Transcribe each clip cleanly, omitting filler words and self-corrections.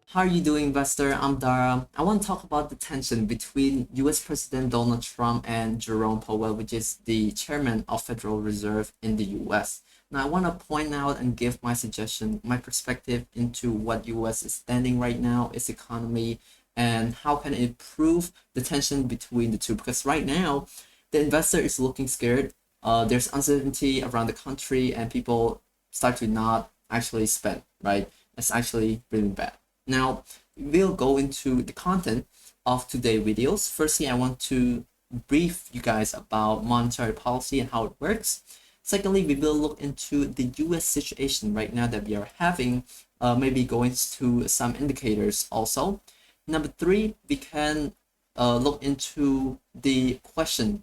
How are you doing, investor? I'm Dara. I want to talk about the tension between US President Donald Trump and Jerome Powell, which is the chairman of Federal Reserve in the US. Now, I want to point out and give my suggestion, my perspective into what US is standing right now, its economy, and how can it improve the tension between the two. Because right now, the investor is looking scared. There's uncertainty around the country, and people start to not actually spend, right? It's actually really bad. Now, we'll go into the content of today's videos. Firstly, I want to brief you guys about monetary policy and how it works. Secondly, we will look into the US situation right now that we are having, maybe going to some indicators also. Number three, we can look into the question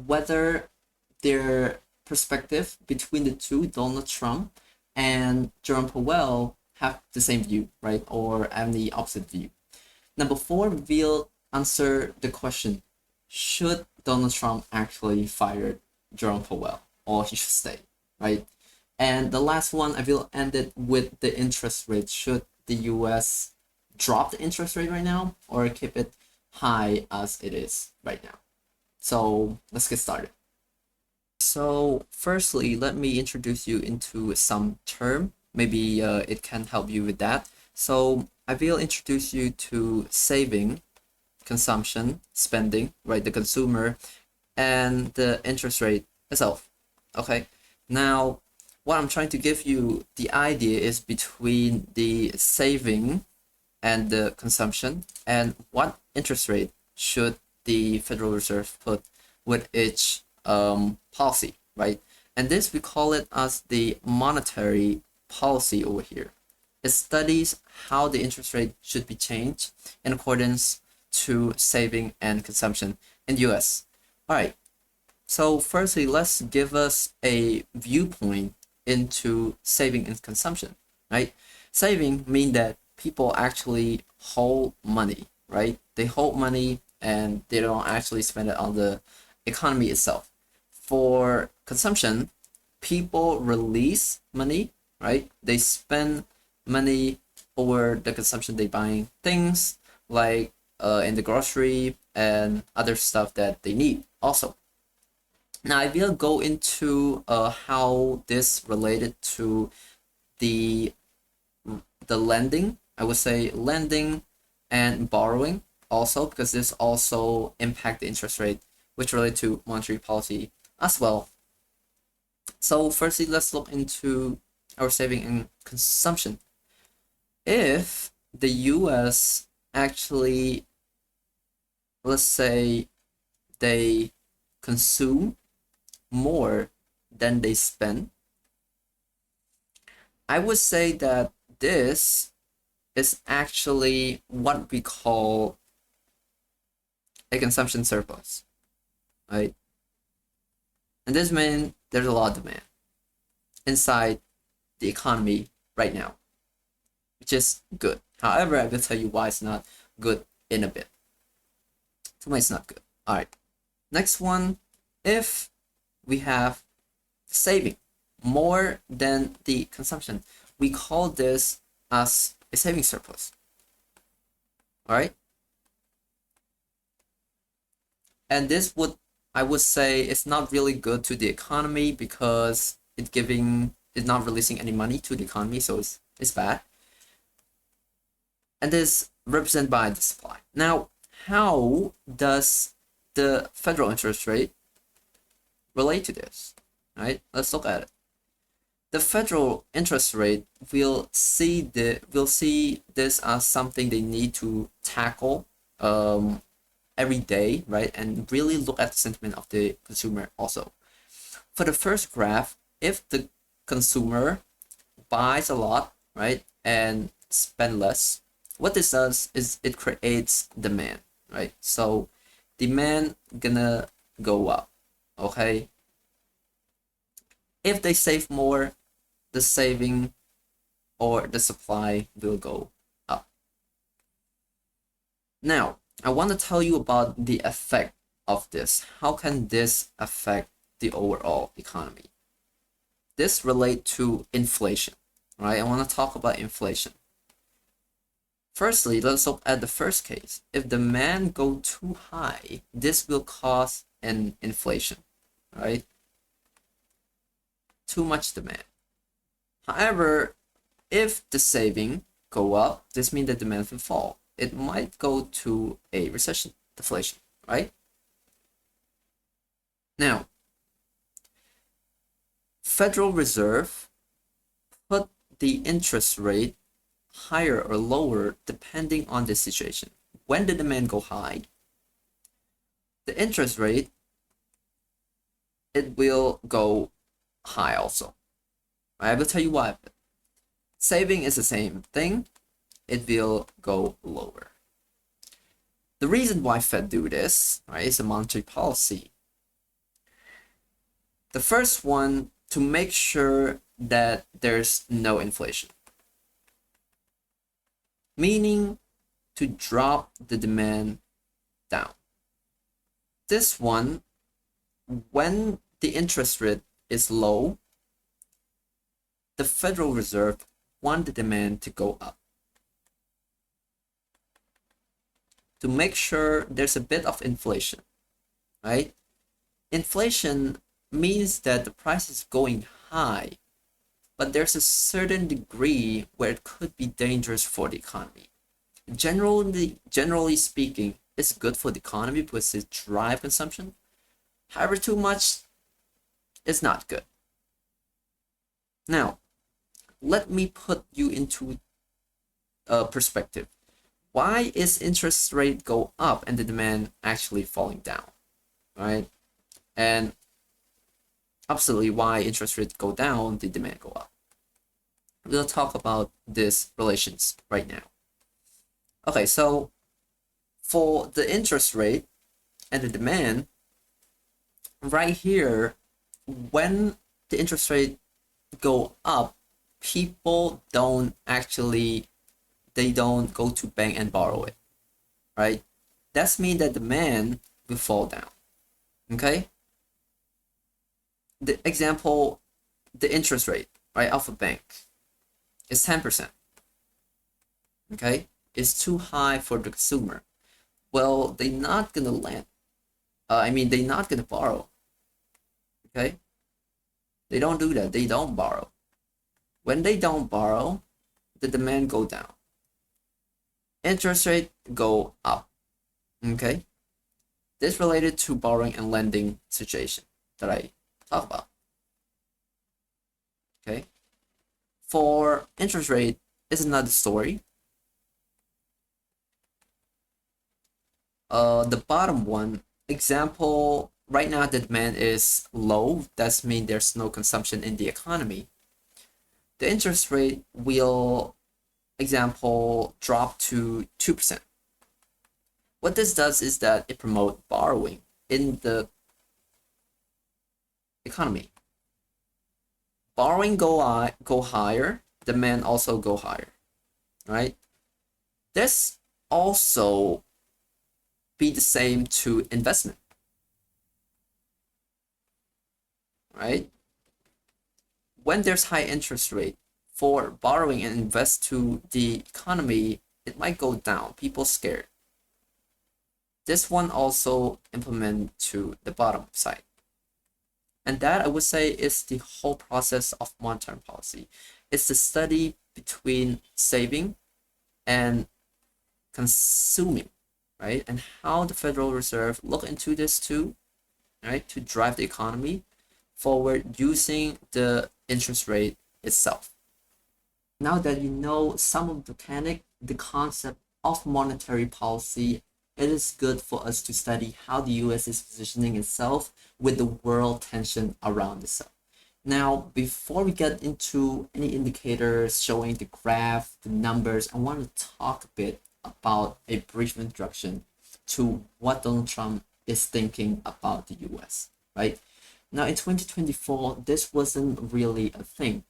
whether their perspective between the two, Donald Trump and Jerome Powell, have the same view, right? Or have the opposite view. Number four, we'll answer the question, should Donald Trump actually fire Jerome Powell or he should stay, right? And the last one, I will end it with the interest rate. Should the US drop the interest rate right now or keep it high as it is right now? So let's get started. So firstly, let me introduce you into some term. Maybe it can help you with that. So I will introduce you to saving, consumption, spending, right? The consumer, and the interest rate itself. Okay. Now, what I'm trying to give you the idea is between the saving and the consumption, and what interest rate should the Federal Reserve put with each policy, right? And this, we call it as the monetary policy over here. It studies how the interest rate should be changed in accordance to saving and consumption in the US. All right. So firstly, let's give us a viewpoint into saving and consumption, right? Saving means that people actually hold money, right? They hold money and they don't actually spend it on the economy itself. For consumption, people release money, right? They spend money for the consumption. They buying things like in the grocery and other stuff that they need also. Now I will go into how this related to the lending. I would say lending and borrowing also, because this also impact the interest rate, which relate to monetary policy as well. So firstly, let's look into our saving and consumption. If the US actually, let's say, they consume more than they spend, I would say that this is actually what we call a consumption surplus, right? And this means there's a lot of demand inside the economy right now, which is good. However, I will tell you why it's not good in a bit. So why it's not good. All right. Next one, if we have saving more than the consumption, we call this as a saving surplus. All right. And this would, I would say, it's not really good to the economy because it's not releasing any money to the economy, so it's bad. And this represented by the supply. Now, how does the federal interest rate relate to this? Right? Let's look at it. The federal interest rate will see this as something they need to tackle every day, right? And really look at the sentiment of the consumer also. For the first graph, if the consumer buys a lot, right, and spend less, what this does is it creates demand, right? So demand gonna go up, okay? If they save more, the saving or the supply will go up. Now, I want to tell you about the effect of this. How can this affect the overall economy? This relates to inflation, right? I want to talk about inflation. Firstly, let's look at the first case. If demand go too high, this will cause an inflation, right? Too much demand. However, if the saving go up, this means the demand will fall. It might go to a recession, deflation, right? Now, Federal Reserve put the interest rate higher or lower depending on the situation. When the demand go high, the interest rate, it will go high also. I will tell you why. Saving is the same thing. It will go lower. The reason why Fed do this, right, is a monetary policy. The first one, to make sure that there's no inflation, meaning to drop the demand down. This one, when the interest rate is low, the Federal Reserve want the demand to go up to make sure there's a bit of inflation, right? Inflation means that the price is going high, but there's a certain degree where it could be dangerous for the economy. Generally speaking, it's good for the economy because it drives consumption. However, too much is not good. Now, let me put you into a perspective. Why is interest rate go up and the demand actually falling down, right? And absolutely, why interest rates go down, the demand go up. We'll talk about this relations right now. Okay, so for the interest rate and the demand, right here, when the interest rate go up, people don't go to bank and borrow it, right? That's mean that demand will fall down, okay? The example, the interest rate, right, of a bank is 10%, okay? It's too high for the consumer. Well, they're not gonna lend. They're not gonna borrow, okay? They don't do that. They don't borrow. When they don't borrow, the demand go down. Interest rate go up, okay? This related to borrowing and lending situation that I talk about, okay? For interest rate, is another story. The bottom one, example, right now the demand is low. That's mean there's no consumption in the economy. The interest rate will, example, drop to 2%. What this does is that it promotes borrowing in the economy. Borrowing go higher, demand also go higher, right? This also be the same to investment, right? When there's high interest rate for borrowing and invest to the economy, it might go down. People scared. This one also implement to the bottom side. And that, I would say, is the whole process of monetary policy. It's the study between saving and consuming, right? And how the Federal Reserve look into this too, right? To drive the economy forward using the interest rate itself. Now that you know some of the mechanic, the concept of monetary policy, it is good for us to study how the US is positioning itself with the world tension around itself. Now, before we get into any indicators showing the graph, the numbers, I want to talk a bit about a brief introduction to what Donald Trump is thinking about the US, right? Now, in 2024, this wasn't really a thing.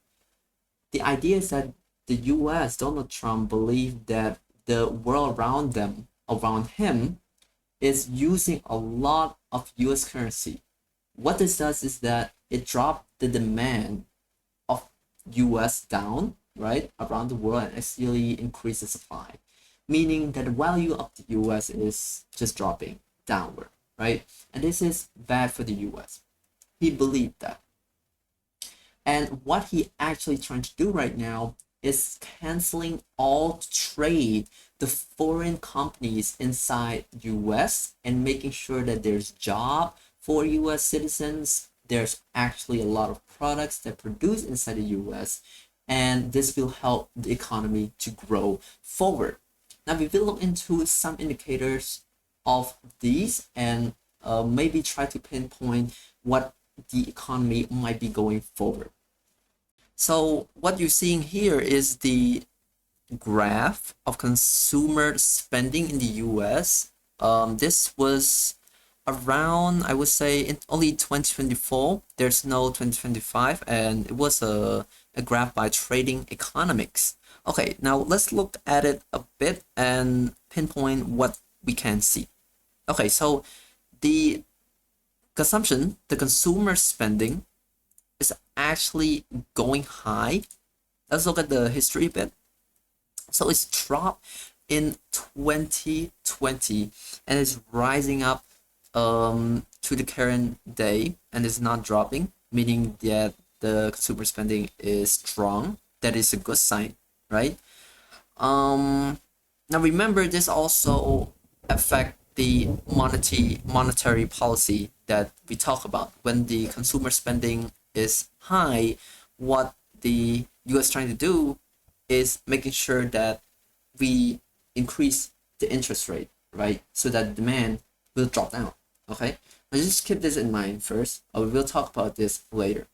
The idea is that the US, Donald Trump, believed that the world around him, is using a lot of US currency. What this does is that it dropped the demand of US down, right, around the world, and actually increased the supply. meaning that the value of the US is just dropping downward, right? And this is bad for the US. He believed that. And what he actually trying to do right now is canceling all trade the foreign companies inside US and making sure that there's job for US citizens. There's actually a lot of products that produce inside the US, and this will help the economy to grow forward. Now we will look into some indicators of these and maybe try to pinpoint what the economy might be going forward. So what you're seeing here is the graph of consumer spending in the US. This was around, I would say, in only 2024. There's no 2025, and it was a graph by Trading Economics. Okay, now let's look at it a bit and pinpoint what we can see. Okay, so the consumption, the consumer spending is actually going high. Let's look at the history a bit. So it's dropped in 2020 and it's rising up to the current day and is not dropping, meaning that the consumer spending is strong. That is a good sign, right? Now remember, this also affect the monetary policy that we talk about. When the consumer spending is high, what the US trying to do is making sure that we increase the interest rate, right? So that demand will drop down, okay? Now just keep this in mind first. We will talk about this later,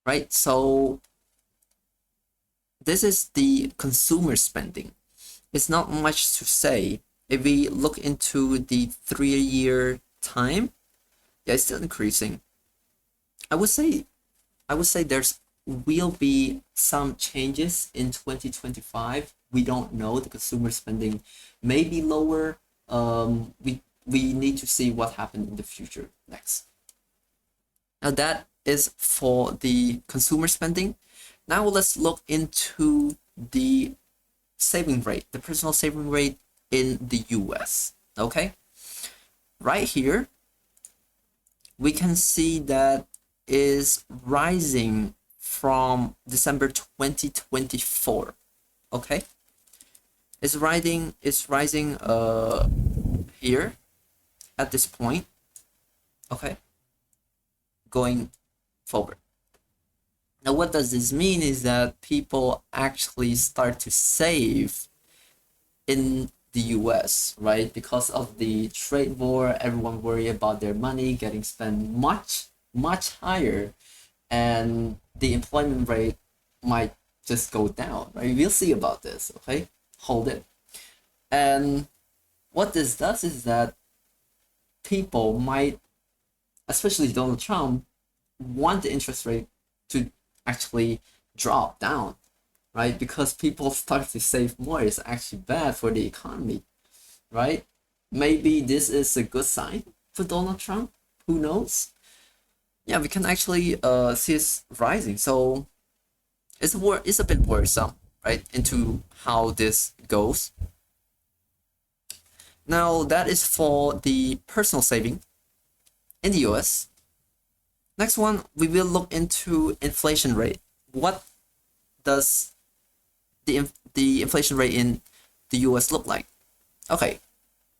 right? So this is the consumer spending. It's not much to say. If we look into the 3-year time, yeah, it's still increasing. I would say there's will be some changes in 2025. We don't know. The consumer spending may be lower. We need to see what happened in the future next. Now that is for the consumer spending. Now let's look into the saving rate, the personal saving rate in the US. Okay, right here we can see that is rising from December 2024. Okay, it's rising here at this point. Okay, going forward. Now what does this mean is that people actually start to save in the US, right? Because of the trade war, everyone worry about their money getting spent much higher, and the employment rate might just go down, right? We'll see about this, okay? Hold it. And what this does is that people might, especially Donald Trump, want the interest rate to actually drop down, right? Because people start to save more. It's actually bad for the economy, right? Maybe this is a good sign for Donald Trump. Who knows? Yeah, we can actually see it's rising. So it's a bit worrisome, right? Into how this goes. Now that is for the personal saving in the US. Next one, we will look into inflation rate. What does the inflation rate in the US look like? Okay,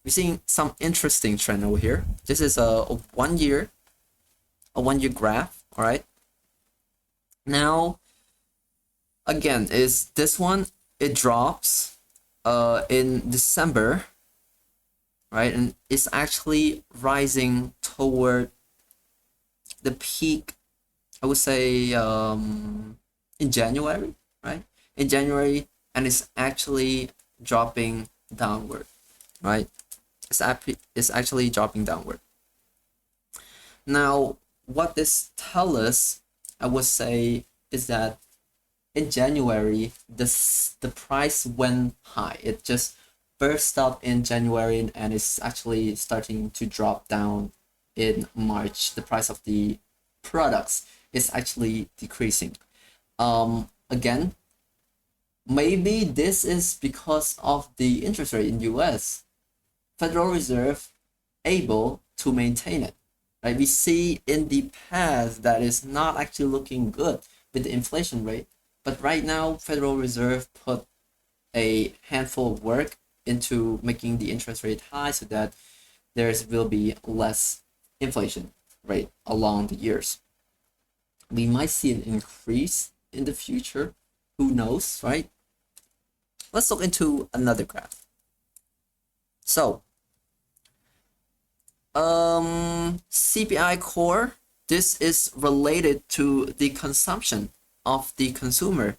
we're seeing some interesting trend over here. This is a one year graph. All right. Now, again, is this one? It drops in December, right, and it's actually rising toward the peak. I would say in January, right? In January, and it's actually dropping downward, right? It's actually dropping downward. Now, what this tells us, I would say, is that in January, the price went high. It just burst up in January and it's actually starting to drop down in March. The price of the products is actually decreasing. Again, maybe this is because of the interest rate in US. Federal Reserve able to maintain it. Right? We see in the past that is not actually looking good with the inflation rate. But right now, Federal Reserve put a handful of work into making the interest rate high so that there will be less inflation rate along the years. We might see an increase in the future. Who knows, right? Let's look into another graph. So, CPI core, this is related to the consumption of the consumer.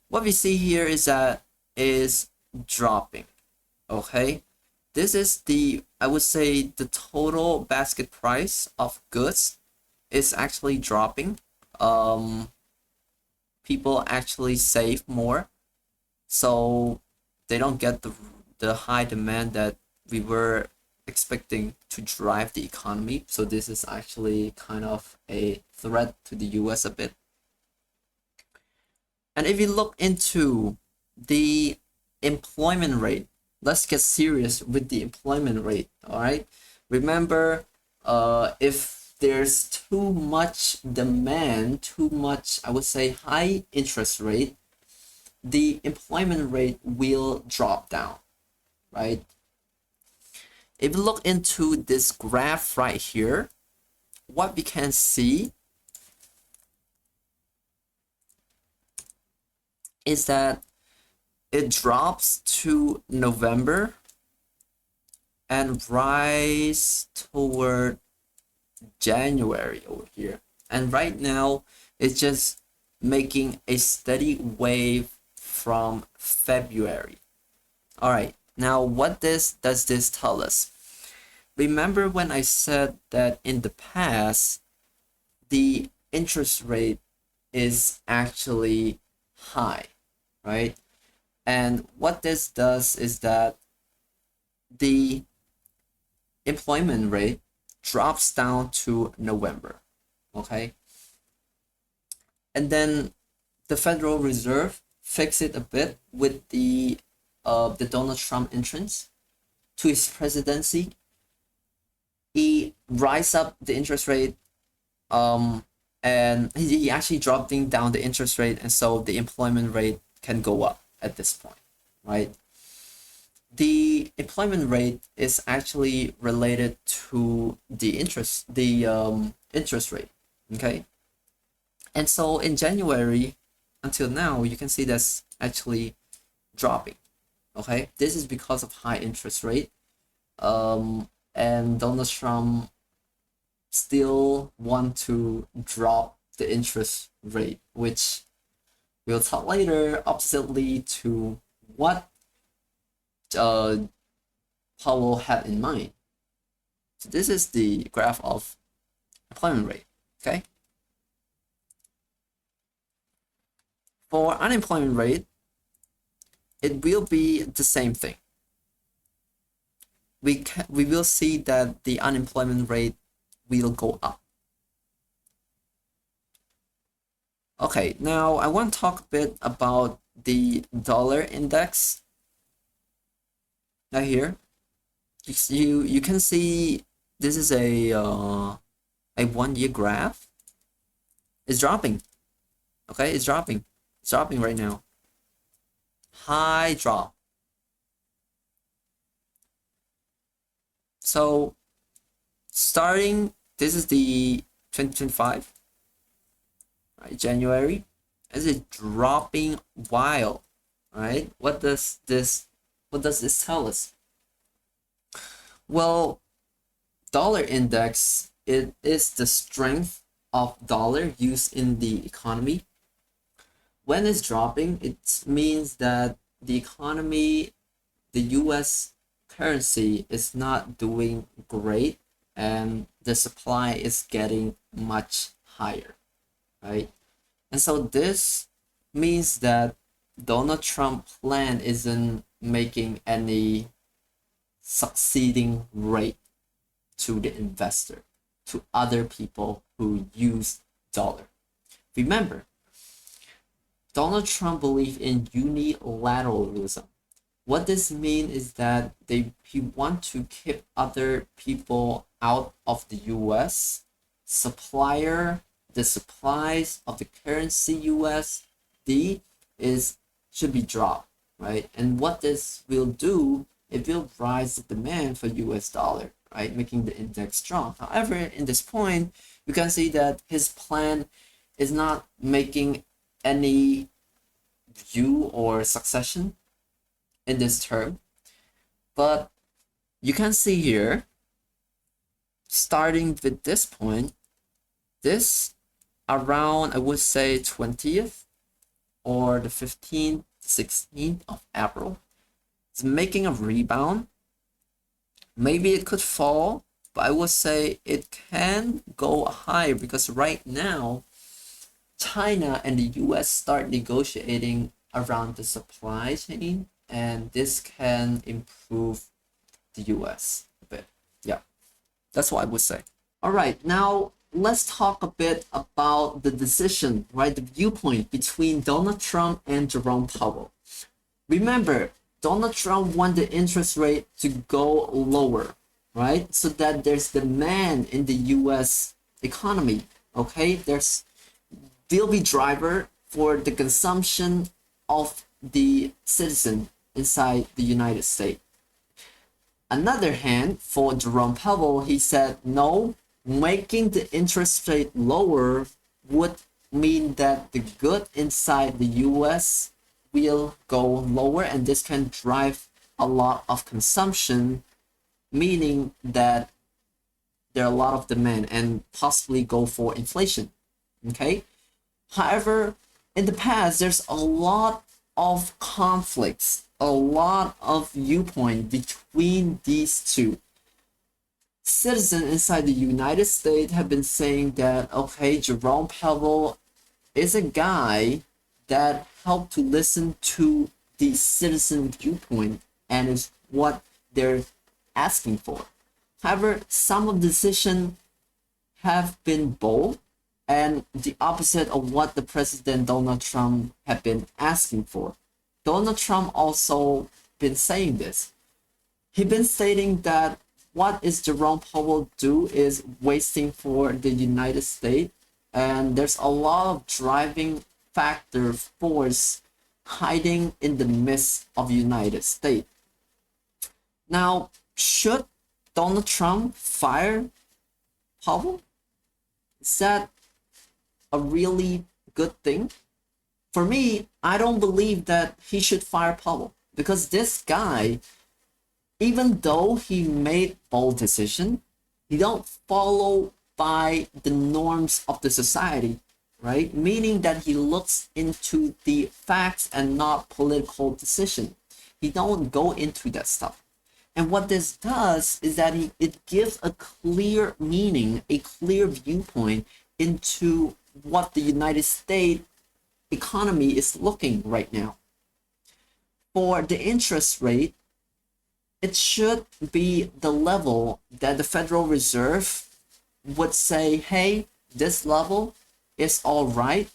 What we see here is that is dropping. Okay, this is the, I would say, the total basket price of goods is actually dropping. People actually save more, so they don't get the high demand that we were expecting to drive the economy. So this is actually kind of a threat to the US a bit. And if you look into the employment rate, let's get serious with the employment rate. All right, remember, if there's too much demand, too much, I would say, high interest rate, the employment rate will drop down, right? If you look into this graph right here, what we can see is that it drops to November and rise toward January over here. And right now, it's just making a steady wave from February. All right, now what does this tell us? Remember when I said that in the past, the interest rate is actually high, right? And what this does is that the employment rate drops down to November, okay? And then the Federal Reserve fix it a bit with the Donald Trump entrance to his presidency. He rise up the interest rate, and he actually dropping down the interest rate, and so the employment rate can go up at this point, right? The employment rate is actually related to the interest rate, okay? And so in January until now, you can see that's actually dropping, okay? This is because of high interest rate, and Donald Trump still want to drop the interest rate, which we'll talk later, oppositely to what Powell had in mind. So this is the graph of employment rate, okay? For unemployment rate, it will be the same thing. We will see that the unemployment rate will go up. Okay, now I want to talk a bit about the dollar index. Now here, you can see this is a 1 year graph. It's dropping. Okay, it's dropping. It's dropping right now. High drop. So starting, this is the 2025, right? January, as it's dropping wild, right? What does this tell us? Well, dollar index, it is the strength of dollar used in the economy. When it's dropping, it means that the economy, the US currency is not doing great and the supply is getting much higher, right? And so this means that Donald Trump plan isn't making any succeeding rate to the investor, to other people who use dollar. Remember, Donald Trump believes in unilateralism. What this means is that he wants to keep other people out of the U.S. The supplies of the currency USD should be dropped, right? And what this will do, it will rise the demand for US dollar, right? Making the index strong. However, in this point, you can see that his plan is not making any view or succession in this term. But you can see here, starting with this point, this around, I would say 20th or the 15th, 16th of April, it's making a rebound. Maybe it could fall, but I would say it can go higher because right now, China and the US start negotiating around the supply chain, and this can improve the US a bit. Yeah, that's what I would say. All right, now let's talk a bit about the decision, right? The viewpoint between Donald Trump and Jerome Powell. Remember, Donald Trump want the interest rate to go lower, right? So that there's demand in the US economy, okay? There'll be driver for the consumption of the citizen inside the United States. Another hand, for Jerome Powell, he said, no, making the interest rate lower would mean that the good inside the US will go lower, and this can drive a lot of consumption, meaning that there are a lot of demand and possibly go for inflation. Okay. However, in the past, there's a lot of conflicts, a lot of viewpoint between these two. Citizens inside the United States have been saying that, okay, Jerome Powell is a guy that helped to listen to the citizen viewpoint and is what they're asking for. However, some of the decisions have been bold and the opposite of what the President Donald Trump had been asking for. Donald Trump also been saying this. He's been stating that what is Jerome Powell do is wasting for the United States, and there's a lot of driving factor force hiding in the midst of the United States. Now, should Donald Trump fire Powell? Is that a really good thing? For me, I don't believe that he should fire Powell, because this guy, even though he made bold decision, he don't follow by the norms of the society, right? Meaning that he looks into the facts and not political decision. He don't go into that stuff. And what this does is that it gives a clear meaning, a clear viewpoint into what the United States economy is looking right now. For the interest rate, it should be the level that the Federal Reserve would say, hey, this level is all right.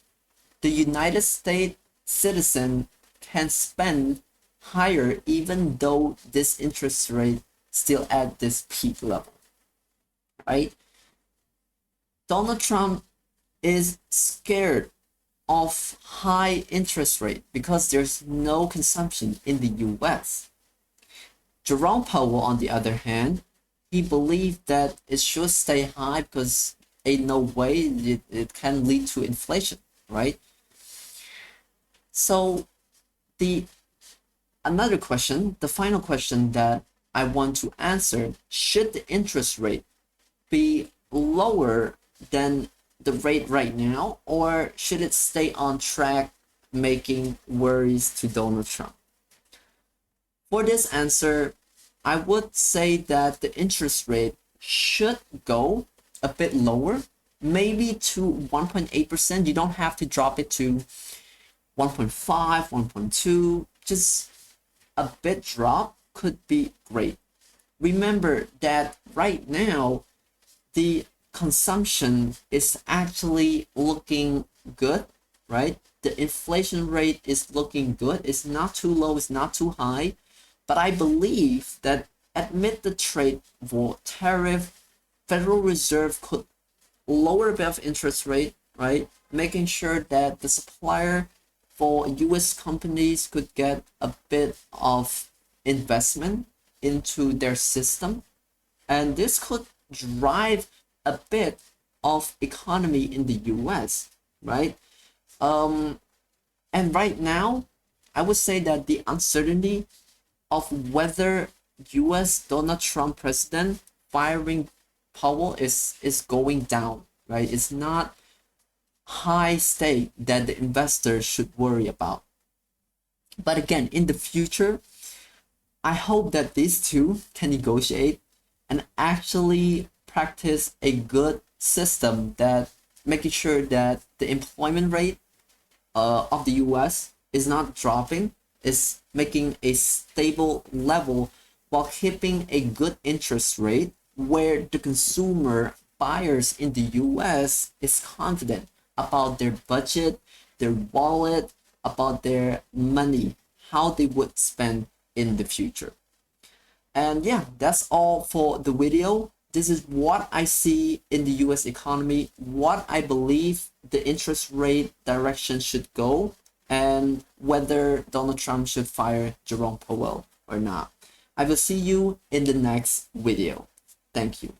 The United States citizen can spend higher even though this interest rate still at this peak level, right? Donald Trump is scared of high interest rate because there's no consumption in the US. Jerome Powell, on the other hand, he believed that it should stay high because ain't no way it can lead to inflation, right? So another question, the final question that I want to answer, should the interest rate be lower than the rate right now, or should it stay on track, making worries to Donald Trump? For this answer, I would say that the interest rate should go a bit lower, maybe to 1.8%. You don't have to drop it to 1.5, 1.2. Just a bit drop could be great. Remember that right now, the consumption is actually looking good, right? The inflation rate is looking good. It's not too low, it's not too high. But I believe that amid the trade war tariff, Federal Reserve could lower a bit of interest rate, right? Making sure that the supplier for US companies could get a bit of investment into their system. And this could drive a bit of economy in the US, right? And right now, I would say that the uncertainty of whether US Donald Trump president firing Powell is going down, right? It's not high stake that the investors should worry about. But again, in the future, I hope that these two can negotiate and actually practice a good system that making sure that the employment rate of the US is not dropping, is making a stable level while keeping a good interest rate where the consumer buyers in the US is confident about their budget, their wallet, about their money, how they would spend in the future. And yeah, that's all for the video. This is what I see in the US economy, what I believe the interest rate direction should go, and whether Donald Trump should fire Jerome Powell or not. I will see you in the next video. Thank you.